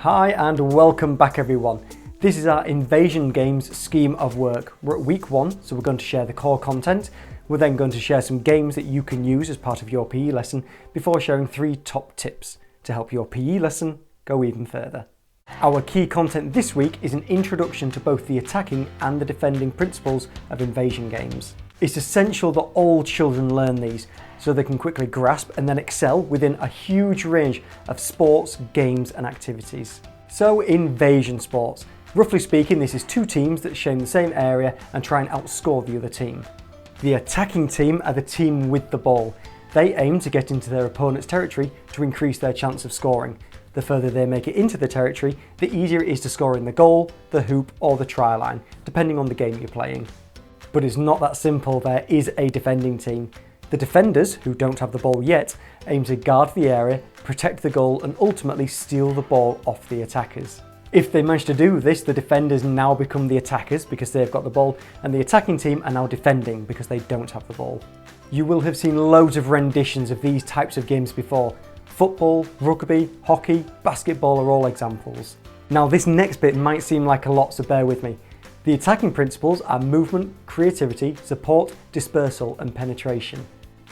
Hi and welcome back everyone. This is our Invasion Games scheme of work. We're at week 1, so we're going to share the core content. We're then going to share some games that you can use as part of your PE lesson before sharing 3 top tips to help your PE lesson go even further. Our key content this week is an introduction to both the attacking and the defending principles of Invasion Games. It's essential that all children learn these so they can quickly grasp and then excel within a huge range of sports, games and activities. So Invasion sports. Roughly speaking, this is 2 teams that share in the same area and try and outscore the other team. The attacking team are the team with the ball. They aim to get into their opponent's territory to increase their chance of scoring. The further they make it into the territory, the easier it is to score in the goal, the hoop or the try line, depending on the game you're playing. But it's not that simple. There is a defending team. The defenders, who don't have the ball yet, aim to guard the area, protect the goal and ultimately steal the ball off the attackers. If they manage to do this, the defenders now become the attackers because they've got the ball, and the attacking team are now defending because they don't have the ball. You will have seen loads of renditions of these types of games before. Football, rugby, hockey, basketball are all examples. Now this next bit might seem like a lot, so bear with me. The attacking principles are movement, creativity, support, dispersal and penetration.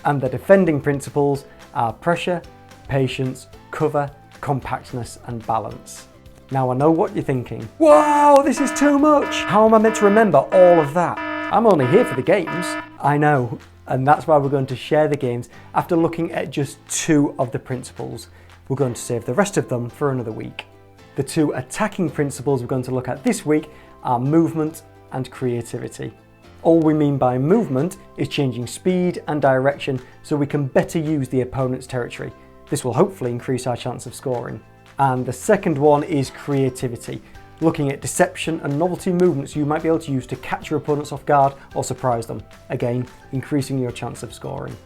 And the defending principles are pressure, patience, cover, compactness and balance. Now I know what you're thinking. Wow, this is too much! How am I meant to remember all of that? I'm only here for the games. I know, and that's why we're going to share the games after looking at just 2 of the principles. We're going to save the rest of them for another week. The 2 attacking principles we're going to look at this week are movement and creativity. All we mean by movement is changing speed and direction so we can better use the opponent's territory. This will hopefully increase our chance of scoring. And the second one is creativity, looking at deception and novelty movements you might be able to use to catch your opponents off guard or surprise them, again increasing your chance of scoring.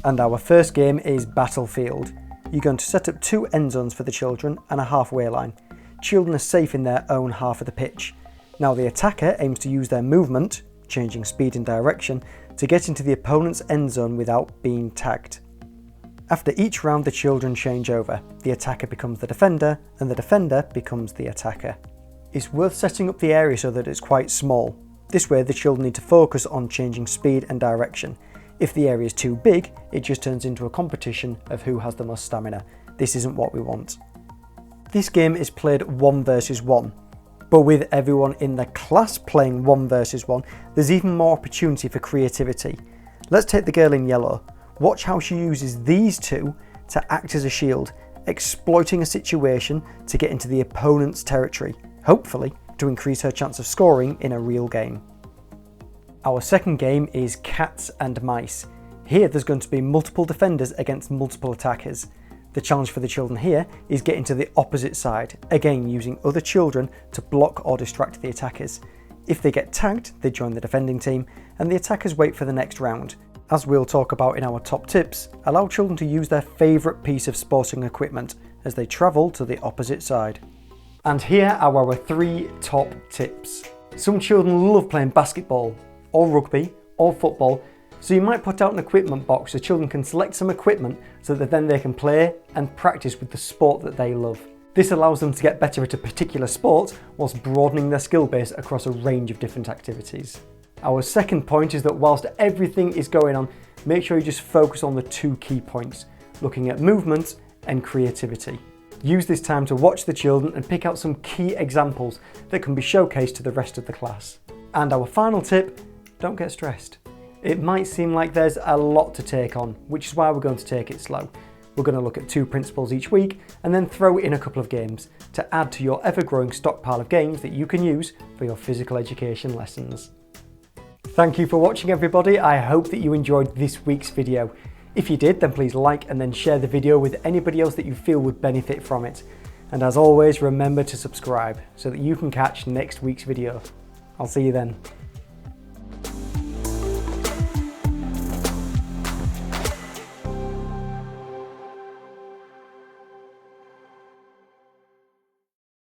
And our first game is Battlefield. You're going to set up 2 end zones for the children and a halfway line. Children are safe in their own half of the pitch. Now the attacker aims to use their movement, changing speed and direction, to get into the opponent's end zone without being tagged. After each round the children change over. The attacker becomes the defender and the defender becomes the attacker. It's worth setting up the area so that it's quite small. This way the children need to focus on changing speed and direction. If the area is too big, it just turns into a competition of who has the most stamina. This isn't what we want. This game is played 1 versus 1. But with everyone in the class playing 1 versus 1, there's even more opportunity for creativity. Let's take the girl in yellow. Watch how she uses these 2 to act as a shield, exploiting a situation to get into the opponent's territory, hopefully to increase her chance of scoring in a real game. Our second game is Cats and Mice. Here there's going to be multiple defenders against multiple attackers. The challenge for the children here is getting to the opposite side, again using other children to block or distract the attackers. If they get tagged, they join the defending team and the attackers wait for the next round. As we'll talk about in our top tips, allow children to use their favourite piece of sporting equipment as they travel to the opposite side. And here are our 3 top tips. Some children love playing basketball or rugby or football, so you might put out an equipment box so children can select some equipment so that then they can play and practice with the sport that they love. This allows them to get better at a particular sport whilst broadening their skill base across a range of different activities. Our second point is that whilst everything is going on, make sure you just focus on the 2 key points, looking at movement and creativity. Use this time to watch the children and pick out some key examples that can be showcased to the rest of the class. And our final tip, don't get stressed. It might seem like there's a lot to take on, which is why we're going to take it slow. We're going to look at 2 principles each week and then throw in a couple of games to add to your ever-growing stockpile of games that you can use for your physical education lessons. Thank you for watching everybody. I hope that you enjoyed this week's video. If you did, then please like and then share the video with anybody else that you feel would benefit from it. And as always, remember to subscribe so that you can catch next week's video. I'll see you then.